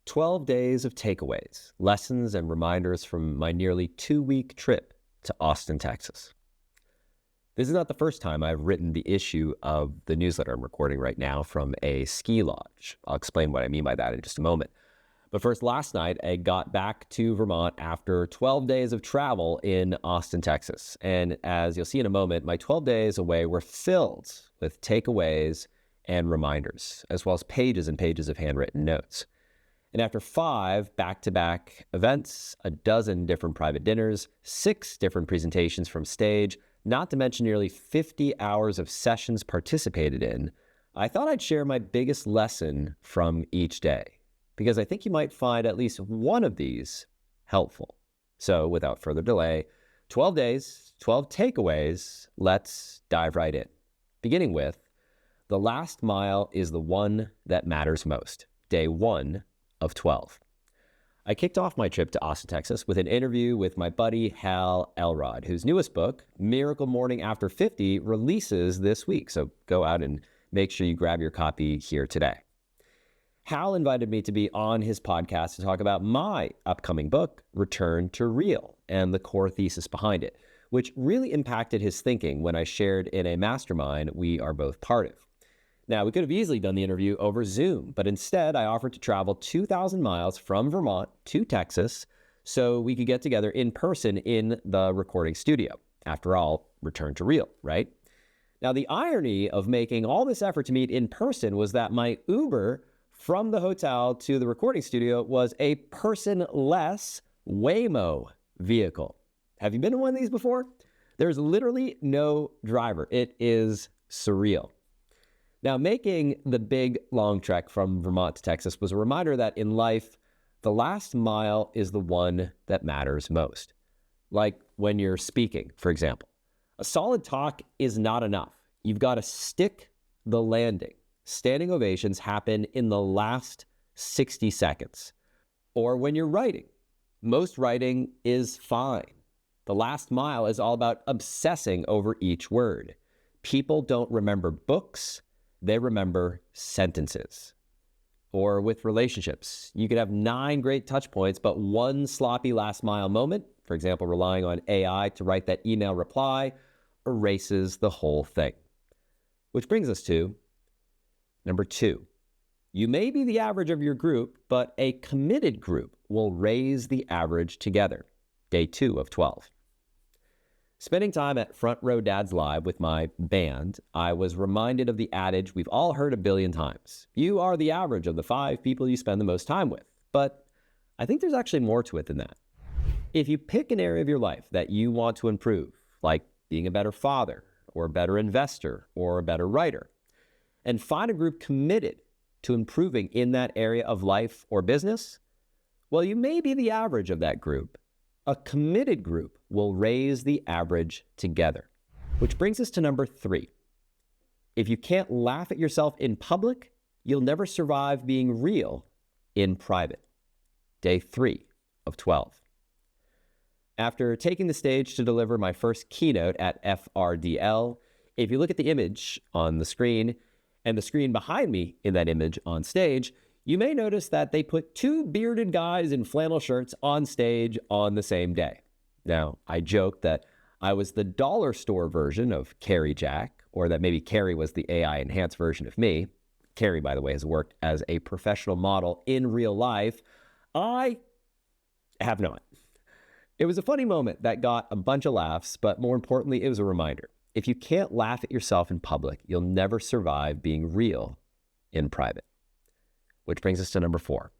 12 days of takeaways, lessons, and reminders from my nearly 2-week trip to Austin, Texas. This is not the first time I've written the issue of the newsletter I'm recording right now from a ski lodge. I'll explain what I mean by that in just a moment. But first, last night, I got back to Vermont after 12 days of travel in Austin, Texas. And as you'll see in a moment, my 12 days away were filled with takeaways and reminders, as well as pages and pages of handwritten notes. And after 5 back-to-back events, a dozen different private dinners, 6 different presentations from stage, not to mention nearly 50 hours of sessions participated in, I thought I'd share my biggest lesson from each day, because I think you might find at least one of these helpful. So without further delay, 12 days, 12 takeaways, let's dive right in. Beginning with, the last mile is the one that matters most, day 1 of 12. I kicked off my trip to Austin, Texas with an interview with my buddy Hal Elrod, whose newest book, Miracle Morning After 50, releases this week. So go out and make sure you grab your copy here today. Hal invited me to be on his podcast to talk about my upcoming book, Return to Real, and the core thesis behind it, which really impacted his thinking when I shared in a mastermind we are both part of. Now, we could have easily done the interview over Zoom, but instead I offered to travel 2,000 miles from Vermont to Texas so we could get together in person in the recording studio. After all, return to real, right? Now, the irony of making all this effort to meet in person was that my Uber from the hotel to the recording studio was a person-less Waymo vehicle. Have you been in one of these before? There's literally no driver. It is surreal. Now, making the big, long trek from Vermont to Texas was a reminder that in life, the last mile is the one that matters most. Like when you're speaking, for example. A solid talk is not enough. You've got to stick the landing. Standing ovations happen in the last 60 seconds. Or when you're writing. Most writing is fine. The last mile is all about obsessing over each word. People don't remember books. They remember sentences. Or with relationships, you could have 9 great touch points, but one sloppy last mile moment, for example, relying on AI to write that email reply, erases the whole thing. Which brings us to number 2. You may be the average of your group, but a committed group will raise the average together. Day 2 of 12. Spending time at Front Row Dads Live with my band, I was reminded of the adage we've all heard a billion times. You are the average of the 5 people you spend the most time with. But I think there's actually more to it than that. If you pick an area of your life that you want to improve, like being a better father, or a better investor, or a better writer, and find a group committed to improving in that area of life or business, well, you may be the average of that group. A committed group will raise the average together. Which brings us to number 3. If you can't laugh at yourself in public, you'll never survive being real in private. Day 3 of 12. After taking the stage to deliver my first keynote at FRDL, if you look at the image on the screen and the screen behind me in that image on stage, you may notice that they put 2 bearded guys in flannel shirts on stage on the same day. Now, I joked that I was the dollar store version of Carrie Jack, or that maybe Carrie was the AI-enhanced version of me. Carrie, by the way, has worked as a professional model in real life. I have not. It was a funny moment that got a bunch of laughs, but more importantly, it was a reminder. If you can't laugh at yourself in public, you'll never survive being real in private. Which brings us to number 4.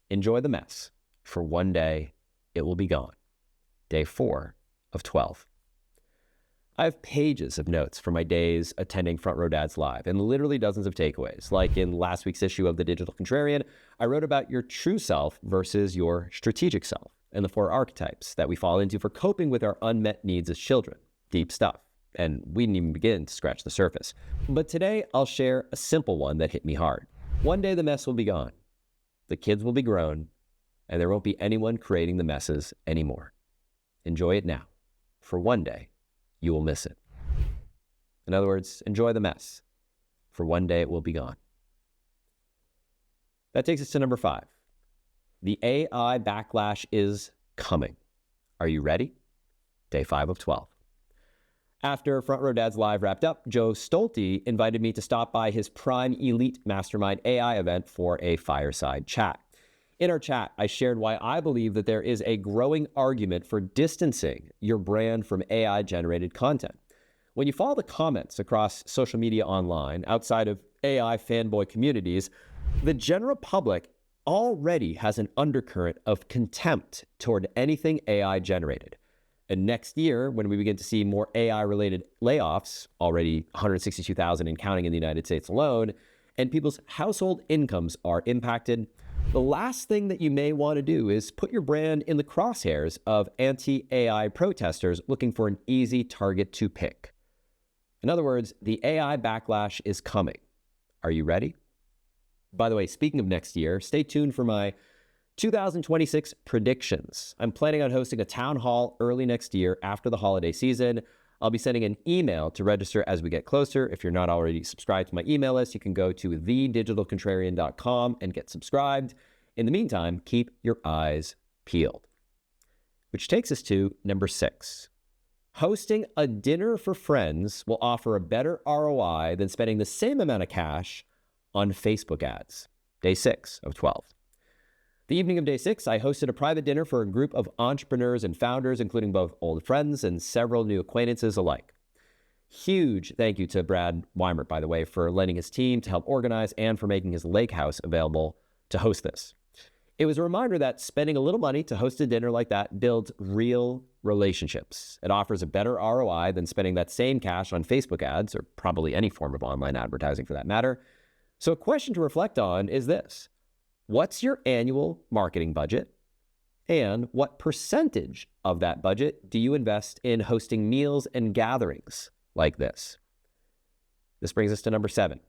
Enjoy the mess. For one day, it will be gone. Day 4 of 12. I have pages of notes from my days attending Front Row Dads Live and literally dozens of takeaways. Like in last week's issue of The Digital Contrarian, I wrote about your true self versus your strategic self and the 4 archetypes that we fall into for coping with our unmet needs as children. Deep stuff. And we didn't even begin to scratch the surface. But today, I'll share a simple one that hit me hard. One day the mess will be gone. The kids will be grown, and there won't be anyone creating the messes anymore. Enjoy it now. For one day, you will miss it. In other words, enjoy the mess. For one day, it will be gone. That takes us to number 5. The AI backlash is coming. Are you ready? Day 5 of 12. After Front Row Dads Live wrapped up, Joe Stolte invited me to stop by his Prime Elite Mastermind AI event for a fireside chat. In our chat, I shared why I believe that there is a growing argument for distancing your brand from AI-generated content. When you follow the comments across social media online, outside of AI fanboy communities, the general public already has an undercurrent of contempt toward anything AI-generated. And next year, when we begin to see more AI-related layoffs, already 162,000 and counting in the United States alone, and people's household incomes are impacted, the last thing that you may want to do is put your brand in the crosshairs of anti-AI protesters looking for an easy target to pick. In other words, the AI backlash is coming. Are you ready? By the way, speaking of next year, stay tuned for my 2026 predictions. I'm planning on hosting a town hall early next year after the holiday season. I'll be sending an email to register as we get closer. If you're not already subscribed to my email list, you can go to thedigitalcontrarian.com and get subscribed. In the meantime, keep your eyes peeled. Which takes us to number 6. Hosting a dinner for friends will offer a better ROI than spending the same amount of cash on Facebook ads. Day 6 of 12. The evening of day 6, I hosted a private dinner for a group of entrepreneurs and founders, including both old friends and several new acquaintances alike. Huge thank you to Brad Weimert, by the way, for lending his team to help organize and for making his lake house available to host this. It was a reminder that spending a little money to host a dinner like that builds real relationships. It offers a better ROI than spending that same cash on Facebook ads, or probably any form of online advertising for that matter. So a question to reflect on is this. What's your annual marketing budget? And what percentage of that budget do you invest in hosting meals and gatherings like this? This brings us to number 7.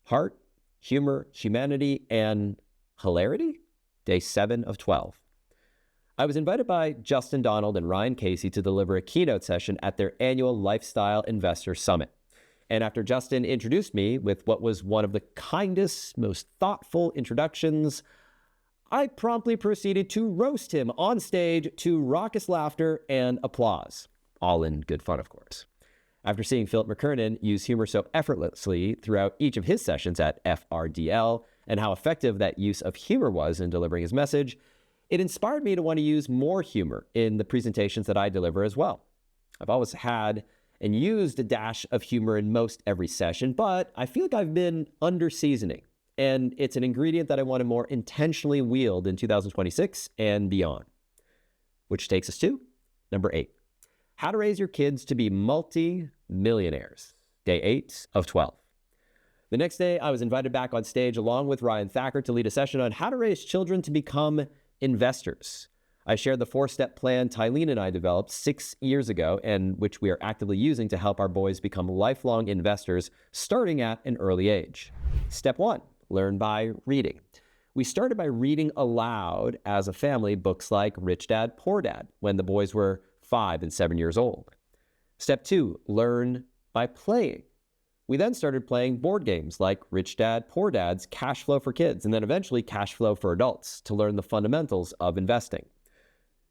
Heart, humor, humanity, and hilarity? Day 7 of 12. I was invited by Justin Donald and Ryan Casey to deliver a keynote session at their annual Lifestyle Investor Summit. And after Justin introduced me with what was one of the kindest, most thoughtful introductions, I promptly proceeded to roast him on stage to raucous laughter and applause. All in good fun, of course. After seeing Philip McKernan use humor so effortlessly throughout each of his sessions at FRDL and how effective that use of humor was in delivering his message, it inspired me to want to use more humor in the presentations that I deliver as well. I've always had and used a dash of humor in most every session, but I feel like I've been under-seasoning, and it's an ingredient that I want to more intentionally wield in 2026 and beyond. Which takes us to number 8. How to raise your kids to be multi-millionaires. Day 8 of 12. The next day, I was invited back on stage along with Ryan Thacker to lead a session on how to raise children to become investors. I shared the 4-step plan Tylene and I developed 6 years ago, and which we are actively using to help our boys become lifelong investors starting at an early age. Step 1, learn by reading. We started by reading aloud as a family books like Rich Dad, Poor Dad when the boys were 5 and 7 years old. Step 2, learn by playing. We then started playing board games like Rich Dad, Poor Dad's Cash Flow for Kids, and then eventually Cash Flow for Adults to learn the fundamentals of investing.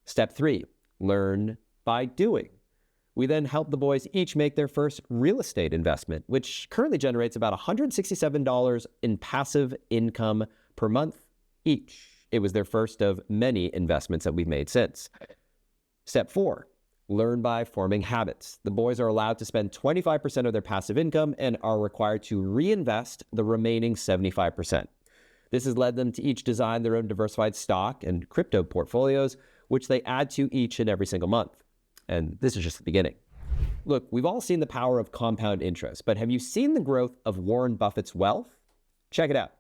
Step 3, learn by doing. We then help the boys each make their first real estate investment, which currently generates about $167 in passive income per month each. It was their first of many investments that we've made since. Step 4, learn by forming habits. The boys are allowed to spend 25% of their passive income and are required to reinvest the remaining 75%. This has led them to each design their own diversified stock and crypto portfolios, which they add to each and every single month. And this is just the beginning. Look, we've all seen the power of compound interest, but have you seen the growth of Warren Buffett's wealth? Check it out.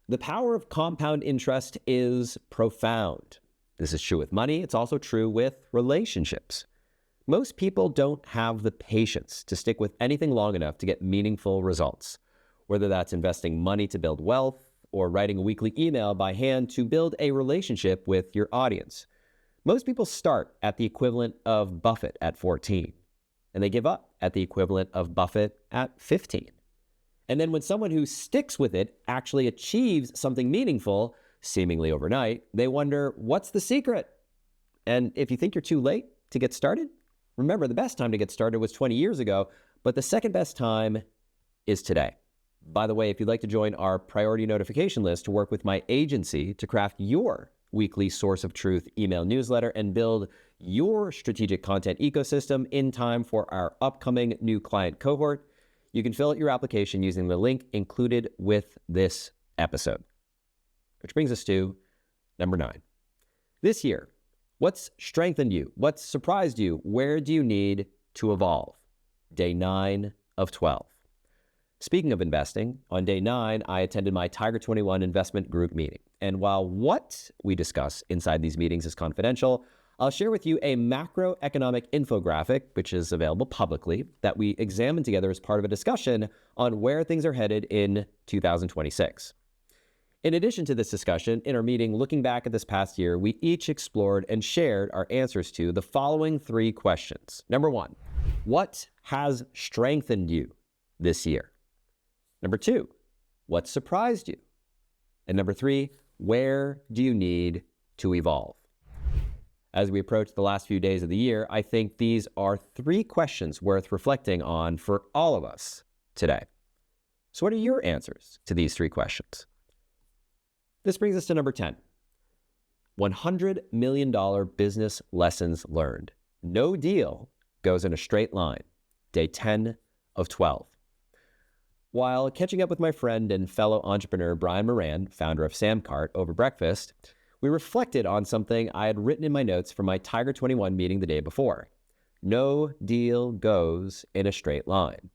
The power of compound interest is profound. This is true with money. It's also true with relationships. Most people don't have the patience to stick with anything long enough to get meaningful results, whether that's investing money to build wealth or writing a weekly email by hand to build a relationship with your audience. Most people start at the equivalent of Buffett at 14, and they give up at the equivalent of Buffett at 15. And then when someone who sticks with it actually achieves something meaningful, seemingly overnight, they wonder, what's the secret? And if you think you're too late to get started, remember the best time to get started was 20 years ago, but the second best time is today. By the way, if you'd like to join our priority notification list to work with my agency to craft your weekly source of truth email newsletter and build your strategic content ecosystem in time for our upcoming new client cohort, you can fill out your application using the link included with this episode. Which brings us to number 9. This year, what's strengthened you? What's surprised you? Where do you need to evolve? Day 9 of 12. Speaking of investing, on day 9, I attended my Tiger 21 investment group meeting. And while what we discuss inside these meetings is confidential, I'll share with you a macroeconomic infographic, which is available publicly, that we examined together as part of a discussion on where things are headed in 2026. In addition to this discussion, in our meeting, looking back at this past year, we each explored and shared our answers to the following 3 questions. Number 1, what has strengthened you this year? Number 2, what surprised you? And number 3, where do you need to evolve? As we approach the last few days of the year, I think these are 3 questions worth reflecting on for all of us today. So what are your answers to these 3 questions? This brings us to number 10. $100 million business lessons learned. No deal goes in a straight line. Day 10 of 12. While catching up with my friend and fellow entrepreneur Brian Moran, founder of Samcart, over breakfast, we reflected on something I had written in my notes from my Tiger 21 meeting the day before. No deal goes in a straight line.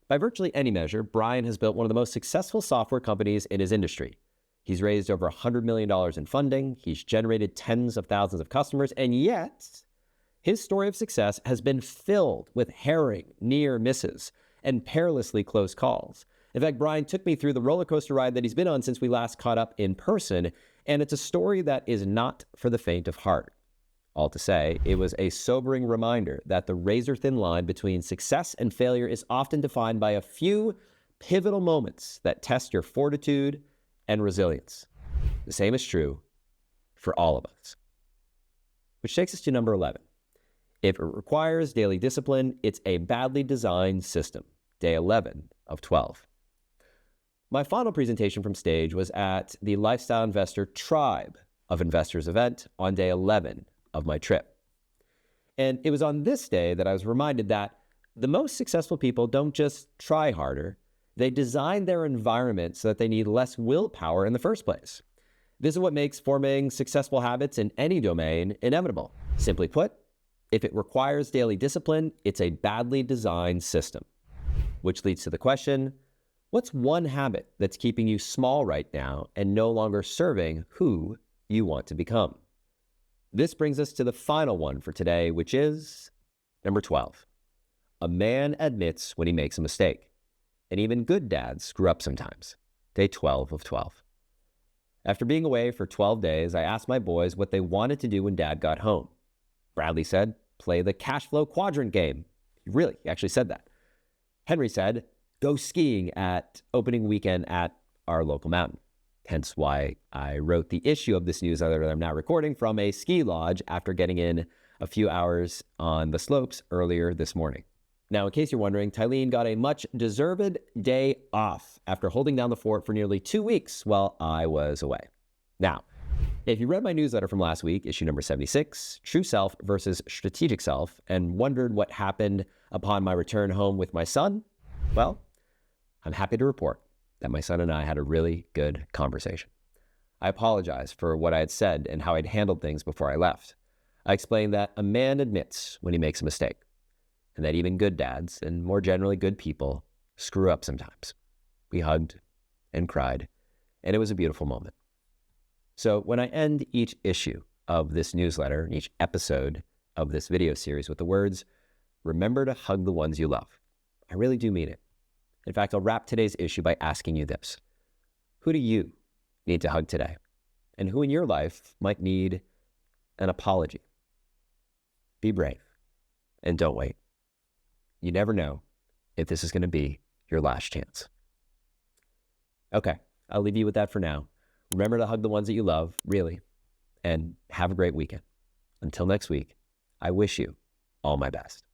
By virtually any measure, Brian has built one of the most successful software companies in his industry. He's raised over $100 million in funding, he's generated tens of thousands of customers, and yet his story of success has been filled with harrowing near misses and perilously close calls. In fact, Brian took me through the roller coaster ride that he's been on since we last caught up in person, and it's a story that is not for the faint of heart. All to say, it was a sobering reminder that the razor-thin line between success and failure is often defined by a few pivotal moments that test your fortitude and resilience. The same is true for all of us. Which takes us to number 11. If it requires daily discipline, it's a badly designed system. Day 11 of 12. My final presentation from stage was at the Lifestyle Investor Tribe of Investors event on day 11 of my trip. And it was on this day that I was reminded that the most successful people don't just try harder, they design their environment so that they need less willpower in the first place. This is what makes forming successful habits in any domain inevitable. Simply put, if it requires daily discipline, it's a badly designed system. Which leads to the question, what's one habit that's keeping you small right now and no longer serving who you want to become? This brings us to the final one for today, which is number 12. A man admits when he makes a mistake. And even good dads screw up sometimes. Day 12 of 12. After being away for 12 days, I asked my boys what they wanted to do when Dad got home. Bradley said, play the cash flow quadrant game. He actually said that. Henry said, go skiing at opening weekend at our local mountain. Hence why I wrote the issue of this newsletter that I'm now recording from a ski lodge after getting in a few hours on the slopes earlier this morning. Now, in case you're wondering, Tylene got a much-deserved day off after holding down the fort for nearly 2 weeks while I was away. Now, if you read my newsletter from last week, issue number 76, True Self versus Strategic Self, and wondered what happened upon my return home with my son, well, I'm happy to report that my son and I had a really good conversation. I apologize for what I had said and how I'd handled things before I left. I explained that a man admits when he makes a mistake, and that even good dads, and more generally good people, screw up sometimes. We hugged and cried, and it was a beautiful moment. So when I end each issue of this newsletter, and each episode of this video series with the words, remember to hug the ones you love, I really do mean it. In fact, I'll wrap today's issue by asking you this. Who do you need to hug today? And who in your life might need an apology? Be brave and don't wait. You never know if this is going to be your last chance. Okay, I'll leave you with that for now. Remember to hug the ones that you love, really, and have a great weekend. Until next week, I wish you all my best.